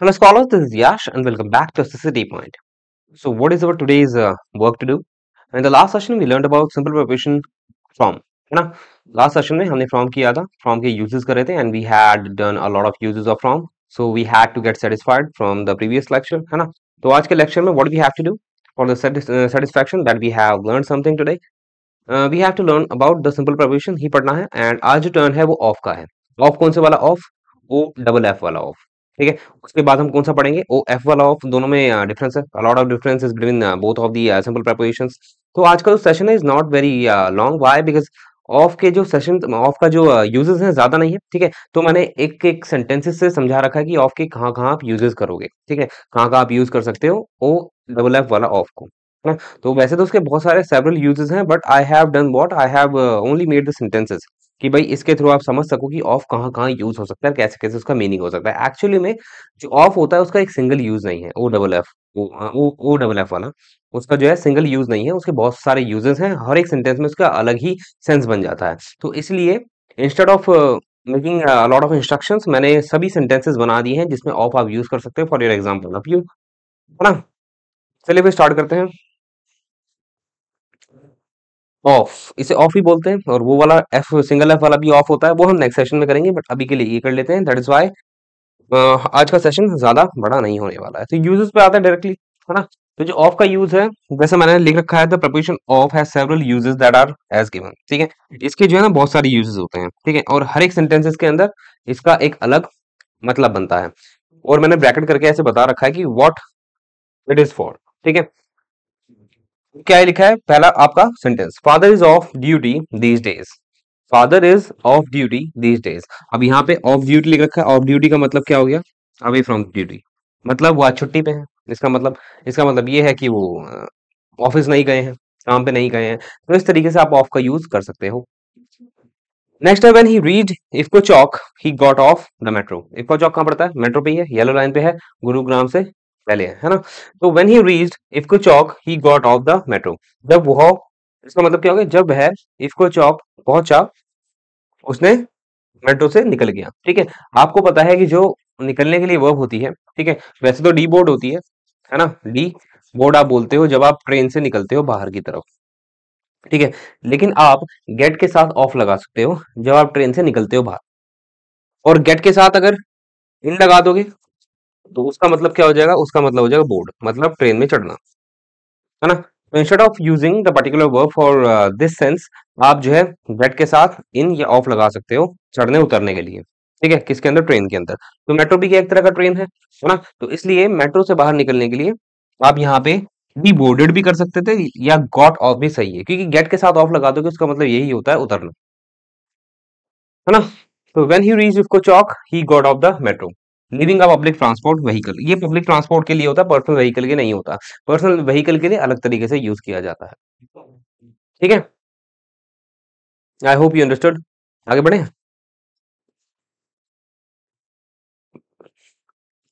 Hello scholars, this is Yash and welcome back to City Point. So what is our today's work to do? In the last session we learned about simple preposition from, है ना? Last session में हमने from किया था, from के uses करे थे and we had done a lot of uses of from. So we had to get satisfied from the previous lecture, है ना? तो आज के lecture में what we have to do for the satisfaction that we have learned something today? We have to learn about the simple preposition ही पढ़ना है and आज जो turn है वो off का है. Off कौन से वाला off? O डबल एफ वाला off. ठीक है, उसके बाद हम कौन सा पढ़ेंगे? ओ एफ वाला ऑफ. दोनों में डिफरेंस है, a lot of differences between both of the simple prepositions. तो आज का जो सेशन है is not very long. Why? Because of के जो सेशन ऑफ का जो यूजेस है ज्यादा नहीं है. ठीक है, तो मैंने एक एक सेंटेंसेस से समझा रखा है कि ऑफ के कहाँ कहाँ आप यूजेस करोगे. ठीक है, कहाँ कहाँ आप यूज कर सकते हो ओ डबल एफ वाला ऑफ को, है ना? तो वैसे तो उसके बहुत सारे सेवरल यूजेस हैं but I have done what I have only made the sentences कि भाई इसके थ्रू आप समझ सको कि ऑफ कहाँ कहाँ यूज हो सकता है, कैसे कैसे उसका मीनिंग हो सकता है. एक्चुअली में जो ऑफ होता है उसका एक सिंगल यूज नहीं है. O double F, O double F वाला उसका जो है सिंगल यूज नहीं है, उसके बहुत सारे यूजेस हैं. हर एक सेंटेंस में उसका अलग ही सेंस बन जाता है. तो इसलिए instead of making lot of instructions मैंने सभी सेंटेंसेस बना दिए हैं जिसमें ऑफ आप यूज कर सकते हो for your example of you, है ना? चलिए फिर स्टार्ट करते हैं. ऑफ, इसे ऑफ ही बोलते हैं और वो वाला एफ सिंगल एफ वाला भी ऑफ होता है, वो हम नेक्स्ट सेशन में करेंगे बट अभी के लिए ये कर लेते हैं. दैट इज वाई आज का सेशन ज्यादा बड़ा नहीं होने वाला है. तो यूजेस पे आते हैं डायरेक्टली, है ना? तो जो ऑफ का यूज है जैसे मैंने लिख रखा है, the proposition of has several uses that are as given. ठीक है, इसके जो है ना बहुत सारे यूजेस होते हैं. ठीक है, और हर एक सेंटेंसेस के अंदर इसका एक अलग मतलब बनता है और मैंने ब्रैकेट करके ऐसे बता रखा है कि व्हाट इट इज फॉर. ठीक है, क्या लिखा है? पहला आपका sentence, father is of duty these days. Father is of duty these days. अब यहाँ पे ऑफ ड्यूटी लिख रखा है. ऑफ ड्यूटी का मतलब क्या हो गया? अवे फ्रॉम ड्यूटी, मतलब वो आज छुट्टी पे है. इसका मतलब ये है कि वो ऑफिस नहीं गए हैं, काम पे नहीं गए हैं. तो इस तरीके से आप ऑफ का यूज कर सकते हो. नेक्स्ट है when he reached IFFCO Chowk he got off the metro. IFFCO Chowk कहाँ पड़ता है? मेट्रो पे ही है, येलो लाइन पे है, गुरुग्राम से पहले है ना? तो when he reached IFFCO Chowk he got off the metro. जब वो, इसका मतलब क्या हो गया? जब वह इफ्को चौक पहुंचा उसने मेट्रो से निकल गया. ठीक है, आपको पता है कि जो निकलने के लिए वर्ब होती है, ठीक है, वैसे तो डी बोर्ड होती है ना? डी बोर्ड आप बोलते हो जब आप ट्रेन से निकलते हो बाहर की तरफ. ठीक है, लेकिन आप गेट के साथ ऑफ लगा सकते हो जब आप ट्रेन से निकलते हो बाहर. और गेट के साथ अगर इन लगा दोगे तो उसका मतलब क्या हो जाएगा? उसका मतलब हो जाएगा बोर्ड, मतलब ट्रेन में चढ़ना, है ना? तो instead of using the particular verb for this sense, आप जो है गेट के साथ इन या ऑफ लगा सकते हो चढ़ने उतरने के लिए. ठीक है, किसके अंदर? ट्रेन के अंदर. तो मेट्रो भी एक तरह का ट्रेन है ना? तो इसलिए मेट्रो से बाहर निकलने के लिए आप यहाँ पे बी बोर्डेड भी कर सकते थे या गॉट ऑफ भी सही है, क्योंकि गेट के साथ ऑफ लगा दोगे उसका मतलब यही होता है उतरना, है ना? तो when he reached Chowk he got off the metro leaving a public transport vehicle. ये पब्लिक ट्रांसपोर्ट के लिए होता है, पर्सनल व्हीकल के नहीं होता. पर्सनल व्हीकल के लिए अलग तरीके से यूज किया जाता है. ठीक है, आई होप यू अंडरस्टूड. आगे बढ़े.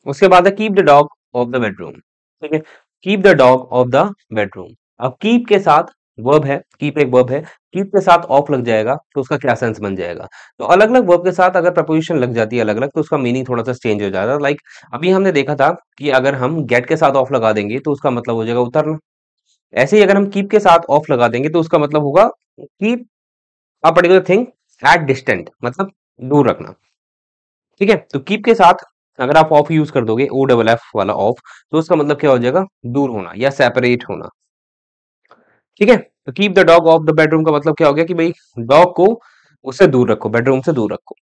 उसके बाद है keep the dog of the bedroom. ठीक है, keep the dog of the bedroom. अब कीप के साथ वर्ब है, कीप एक वर्ब है, कीप के साथ ऑफ लग जाएगा तो उसका क्या सेंस बन जाएगा? तो अलग अलग वर्ब के साथ अगर प्रपोजिशन लग जाती है अलग अलग तो उसका मीनिंग थोड़ा सा चेंज हो जाता है. लाइक अभी हमने देखा था कि अगर हम गेट के साथ ऑफ लगा देंगे तो उसका मतलब हो जाएगा उतरना. ऐसे ही अगर हम कीप के साथ ऑफ लगा देंगे तो उसका मतलब होगा keep a particular thing at distant, मतलब दूर रखना. ठीक है, तो कीप के साथ अगर आप ऑफ यूज कर दोगे ओ डबल एफ वाला ऑफ, तो उसका मतलब क्या हो जाएगा? दूर होना या सेपरेट होना. ठीक है, तो keep the dog of the bedroom का मतलब क्या हो गया कि भाई डॉग को उससे दूर रखो, बेडरूम से दूर रखो.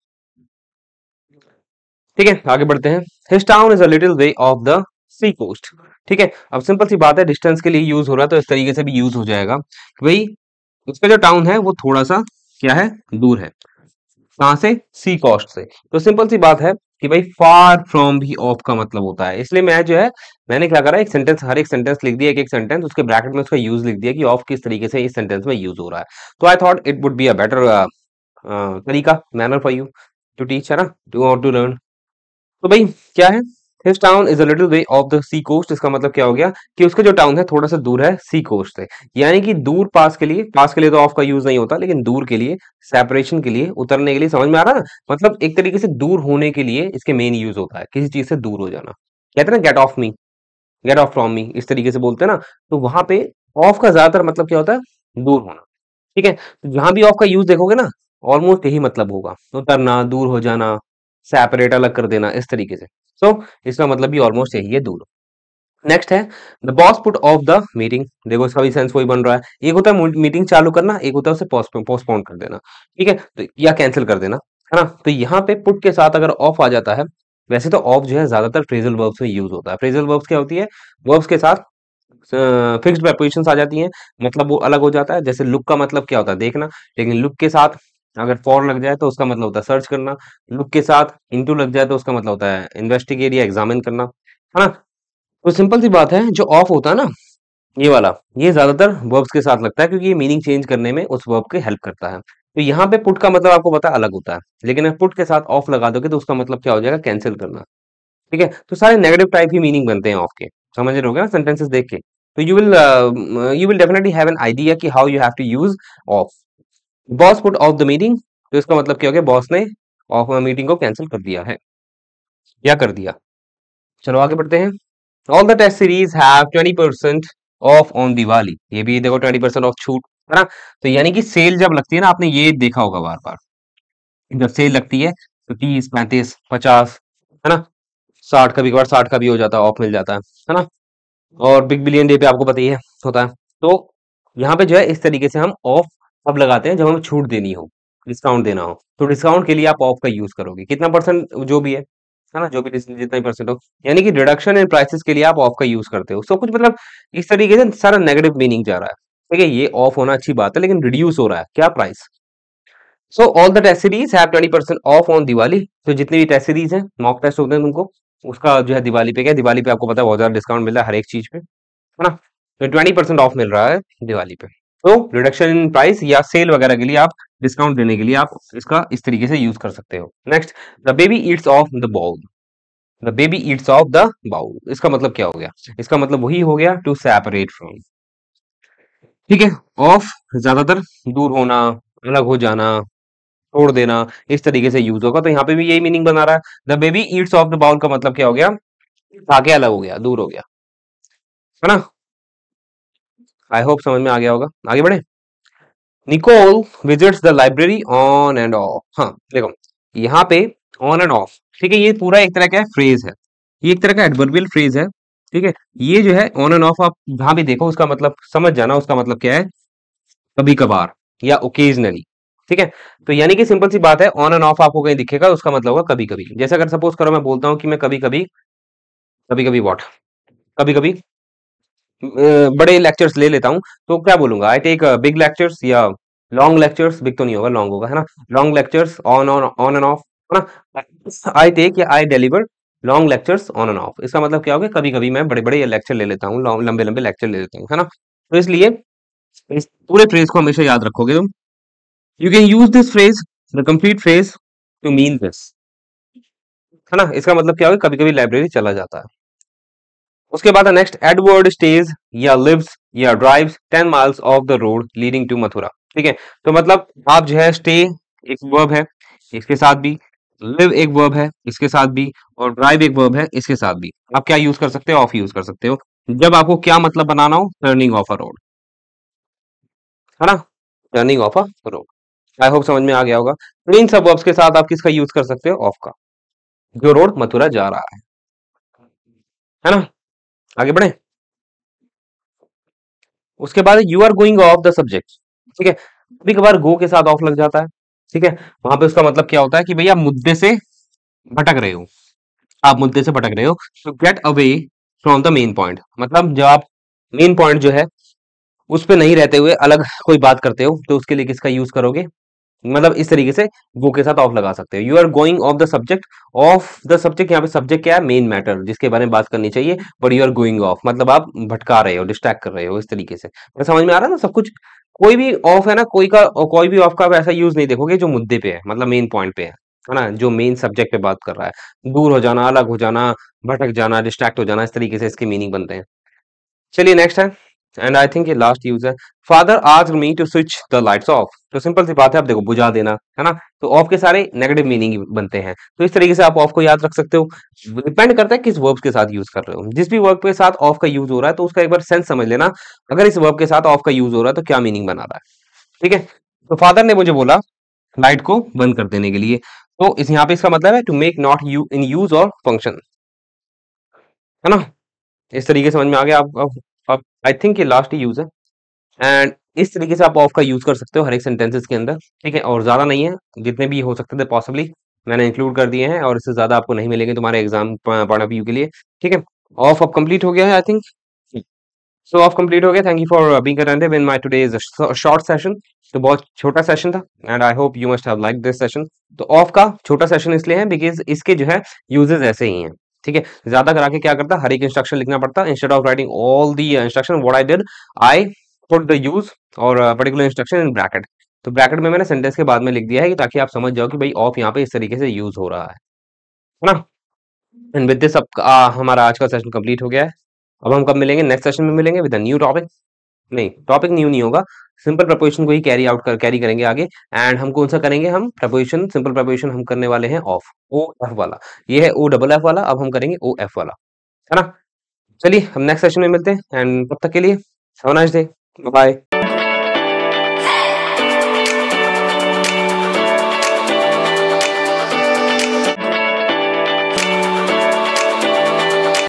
ठीक है, आगे बढ़ते हैं. His town is a little way off the sea coast. ठीक है, अब सिंपल सी बात है, डिस्टेंस के लिए यूज हो रहा है तो इस तरीके से भी यूज हो जाएगा कि भाई उसका जो टाउन है वो थोड़ा सा क्या है? दूर है. कहाँ से? सी कॉस्ट से. तो सिंपल सी बात है कि भाई फार फ्रॉम भी ऑफ का मतलब होता है. इसलिए मैं जो है मैंने क्या करा, एक सेंटेंस, हर एक सेंटेंस लिख दिया, एक एक सेंटेंस, उसके ब्रैकेट में उसका यूज लिख दिया कि ऑफ किस तरीके से इस सेंटेंस में यूज हो रहा है. तो I thought it would be a better तरीका, manner for you to teach, है ना, टू लर्न. तो भाई क्या है? His town is a little way off the sea coast. इसका मतलब क्या हो गया कि उसका जो टाउन है थोड़ा सा दूर है सी कोस्ट से. यानी कि दूर, पास के लिए तो ऑफ का यूज नहीं होता, लेकिन दूर के लिए, सेपरेशन के लिए, उतरने के लिए. समझ में आ रहा है ना? मतलब एक तरीके से दूर होने के लिए इसके मेन यूज होता है, किसी चीज से दूर हो जाना. कहते हैं ना get off me, get off from me, इस तरीके से बोलते हैं ना। तो वहां पे ऑफ का ज्यादातर मतलब क्या होता है, दूर होना। ठीक है, तो जहां भी ऑफ का यूज देखोगे ना, ऑलमोस्ट यही मतलब होगा, उतरना, दूर हो जाना, सेपरेट, अलग कर देना, इस तरीके से। सो इसका मतलब भी ऑलमोस्ट यही है, दूर। नेक्स्ट है the boss put off the meeting. देखो इसका भी सेंस वही बन रहा है। एक होता है मीटिंग चालू करना, एक होता है उसे पोस्टपोन कर देना। ठीक है, तो या कैंसिल कर देना, है ना। तो यहाँ पे पुट के साथ अगर ऑफ आ जाता है, वैसे तो ऑफ जो है ज्यादातर फ्रेजल वर्ब्स में यूज होता है। फ्रेजल वर्ब्स क्या होती है, वर्ब्स के साथ फिक्स्ड प्रेपोजिशंस आ जाती हैं, मतलब वो अलग हो जाता है। जैसे लुक का मतलब क्या होता है, देखना। लेकिन लुक के साथ अगर फॉर लग जाए तो उसका मतलब होता है सर्च करना। लुक के साथ इनटू लग जाए तो उसका मतलब होता है इन्वेस्टिगेट या एग्जामिन करना, है ना। तो सिंपल सी बात है, जो ऑफ होता है ना, ये वाला, ये ज्यादातर वर्ब्स के साथ लगता है, क्योंकि ये मीनिंग चेंज करने में उस वर्ब की हेल्प करता है। तो यहाँ पे पुट का मतलब आपको पता है अलग होता है, लेकिन अगर पुट के साथ ऑफ लगा दोगे तो उसका मतलब क्या हो जाएगा, कैंसिल करना। ठीक है, तो सारे नेगेटिव टाइप ही मीनिंग बनते हैं ऑफ के, समझ रहे होगे ना सेंटेंसेस देख के। तो you will definitely have an idea कि how you have to use off. Boss put off the meeting, तो इसका मतलब क्या हो गया, बॉस ने ऑफ मीटिंग को कैंसिल कर दिया है, या कर दिया। चलो आगे बढ़ते हैं। All the test series have 20% off on Diwali. ये भी देखो 20% ऑफ छूट, है ना। तो यानी कि सेल जब लगती है ना, आपने ये देखा होगा बार बार, जब सेल लगती है तो 30, 35, 50, है ना, 60, कभी कभार 60 का भी हो जाता है, ऑफ मिल जाता है ना। और बिग बिलियन डे पे आपको पता ही है, होता है। तो यहाँ पे जो है इस तरीके से हम ऑफ अब लगाते हैं जब हमें छूट देनी हो, डिस्काउंट देना हो। तो डिस्काउंट के लिए आप ऑफ का यूज करोगे, कितना परसेंट जो भी है ना, जो भी जितना ही परसेंट हो, यानी कि रिडक्शन इन प्राइसेस के लिए आप ऑफ का यूज करते हो। सो कुछ मतलब इस तरीके से सारा नेगेटिव मीनिंग जा रहा है। ठीक है, ये ऑफ होना अच्छी बात है, लेकिन रिड्यूस हो रहा है क्या, price. So all the test series have 20% off on Diwali. तो जितनी भी टेस्ट सीरीज है, मॉक टेस्ट होते हैं तुमको, उसका जो है दिवाली पे क्या है, दिवाली पे आपको पता है बहुत ज्यादा डिस्काउंट मिल रहा है हर एक चीज पे, है ना। तो 20% ऑफ मिल रहा है दिवाली पे। तो रिडक्शन इन प्राइस या सेल वगैरह के लिए आप, डिस्काउंट देने के लिए आप इसका इस तरीके से यूज कर सकते हो। Next, the baby eats off the bowl. The baby eats off the bowl, इसका मतलब क्या हो गया, इसका मतलब वही हो गया, टू सेपरेट फ्रॉम। ठीक है, ऑफ ज्यादातर दूर होना, अलग हो जाना, छोड़ देना, इस तरीके से यूज होगा। तो यहाँ पे भी यही मीनिंग बना रहा है। The baby eats off the bowl का मतलब क्या हो गया, खा के अलग हो गया, दूर हो गया, है ना। आई होप समझ में आ गया होगा। आगे बढ़े। Nicole visits the library on and off. हाँ देखो, यहाँ पे ऑन एंड ऑफ, ठीक है, ये पूरा एक तरह का फ्रेज है, ये एक तरह का एडवर्बियल फ्रेज है। ठीक है, ये जो है ऑन एंड ऑफ, आप जहां भी देखो उसका मतलब समझ जाना, उसका मतलब क्या है, कभी कभार या ओकेजनली। ठीक है, तो यानी कि सिंपल सी बात है, ऑन एंड ऑफ आपको कहीं दिखेगा, उसका मतलब होगा कभी कभी। जैसे अगर सपोज करो मैं बोलता हूँ कि मैं कभी कभी, कभी कभी वॉट, कभी कभी बड़े लेक्चर्स ले लेता हूँ, तो क्या बोलूंगा, आई टेक बिग लेक्चर्स, या लॉन्ग लेक्चर्स, बिग तो नहीं होगा, लॉन्ग होगा, है ना। Long lectures on on and of, है ना। आई टेक या I deliver long lectures on and of, इसका मतलब क्या होगा, कभी कभी मैं बड़े बड़े लेक्चर ले लेता हूँ, लंबे लंबे लेक्चर ले लेता हूँ, है ना। तो इसलिए इस पूरे फ्रेज को हमेशा याद रखोगे तुम। You can use this phrase, the complete phrase, to mean this, है ना। इसका मतलब क्या होगा, कभी कभी लाइब्रेरी चला जाता है। उसके बाद नेक्स्ट, एडवर्ड स्टेज या लिव्स या drives 10 miles off the road leading to Mathura. ठीक है, तो मतलब आप जो है, स्टे एक वर्ब है, इसके साथ भी, लिव एक वर्ब है इसके साथ भी, और ड्राइव एक वर्ब है इसके साथ भी। आप क्या यूज कर सकते हो, ऑफ यूज कर सकते हो, जब आपको क्या मतलब बनाना हो, टर्निंग ऑफ अ रोड, है ना, turning of a road. I hope समझ में आ गया होगा। तो इन सब वर्ब्स के साथ आप किसका यूज कर सकते हो, ऑफ का, जो रोड मथुरा जा रहा है ना। आगे बढ़े। उसके बाद you are going off the subject. ठीक है, कभी कभार गो के साथ ऑफ लग जाता है। ठीक है, वहां पे उसका मतलब क्या होता है कि भैया मुद्दे से भटक रहे हो, आप मुद्दे से भटक रहे हो, तो get away from the main point, मतलब जब आप मेन पॉइंट जो है उस पे नहीं रहते हुए अलग कोई बात करते हो, तो उसके लिए किसका यूज करोगे, मतलब इस तरीके से गो के साथ ऑफ लगा सकते हो। You are going off the subject, off the subject, यहाँ पे सब्जेक्ट क्या है, मेन मैटर जिसके बारे में बात करनी चाहिए, but you are going off मतलब आप भटका रहे हो, डिस्ट्रैक्ट कर रहे हो, इस तरीके से। तो समझ में आ रहा है ना सब कुछ। कोई भी ऑफ है ना, कोई भी ऑफ का आप ऐसा यूज नहीं देखोगे जो मुद्दे पे है, मतलब मेन पॉइंट पे है ना, जो मेन सब्जेक्ट पे बात कर रहा है। दूर हो जाना, अलग हो जाना, भटक जाना, डिस्ट्रैक्ट हो जाना, इस तरीके से इसके मीनिंग बनते हैं। चलिए नेक्स्ट है, एंड आई थिंक ये लास्ट यूज है। Father asked me to switch the lights off. तो सिंपल सी बात है, आप देखो बुझा देना, है ना। तो ऑफ के सारे नेगेटिव मीनिंग बनते हैं, तो इस तरीके से आप ऑफ को याद रख सकते हो। डिपेंड करता है किस वर्ब के साथ यूज कर रहे हो। जिस भी वर्ब के साथ ऑफ का यूज हो रहा है तो उसका एक बार सेंस समझ लेना। अगर इस वर्ब के साथ ऑफ का यूज हो रहा है तो क्या मीनिंग बना रहा है, ठीक है। तो फादर ने मुझे बोला लाइट को बंद कर देने के लिए। तो इस यहाँ पे इसका मतलब है to make not you in use और फंक्शन, है ना। इस तरीके से समझ में आ गया आप आई थिंक ये लास्ट ही यूज है। एंड इस तरीके से आप ऑफ का यूज कर सकते हो हर एक सेंटेंसेस के अंदर, ठीक है। और ज्यादा नहीं है, जितने भी हो सकते थे पॉसिबली मैंने इंक्लूड कर दिए हैं, और इससे ज्यादा आपको नहीं मिलेंगे तुम्हारे एग्जाम पॉइंट ऑफ व्यू के लिए, ठीक है। ऑफ अब कंप्लीट हो गया है I think. So of complete हो गया। Thank you for being attentive in my today's short session. तो बहुत छोटा सेशन था and I hope you must have like this session. तो ऑफ का छोटा सेशन इसलिए है बिकॉज इसके जो है यूजेस ऐसे ही हैं, ठीक है। ज्यादा करा के क्या करता, हर एक इंस्ट्रक्शन लिखना पड़ता। Instead of writing all the instruction what I did, I put the use और पर्टिकुलर इंस्ट्रक्शन इन ब्रैकेट। तो ब्रैकेट में मैंने सेंटेंस के बाद में लिख दिया है कि ताकि आप समझ जाओ कि भाई ऑफ यहाँ पे इस तरीके से यूज हो रहा है ना। एंड विद दिस अब हमारा आज का सेशन कंप्लीट हो गया है। अब हम कब मिलेंगे, नेक्स्ट सेशन में मिलेंगे विद अ न्यू टॉपिक। नहीं, टॉपिक न्यू नहीं होगा, सिंपल प्रपोजिशन को ही कैरी करेंगे आगे। एंड हम कौन सा करेंगे, हम प्रपोजिशन, सिंपल प्रपोजिशन हम करने वाले हैं ऑफ, ओ एफ वाला। ये है ओ डबल एफ वाला, अब हम करेंगे ओ एफ वाला, है ना। चलिए हम नेक्स्ट सेशन में मिलते हैं, एंड तब तक के लिए have a nice day, bye.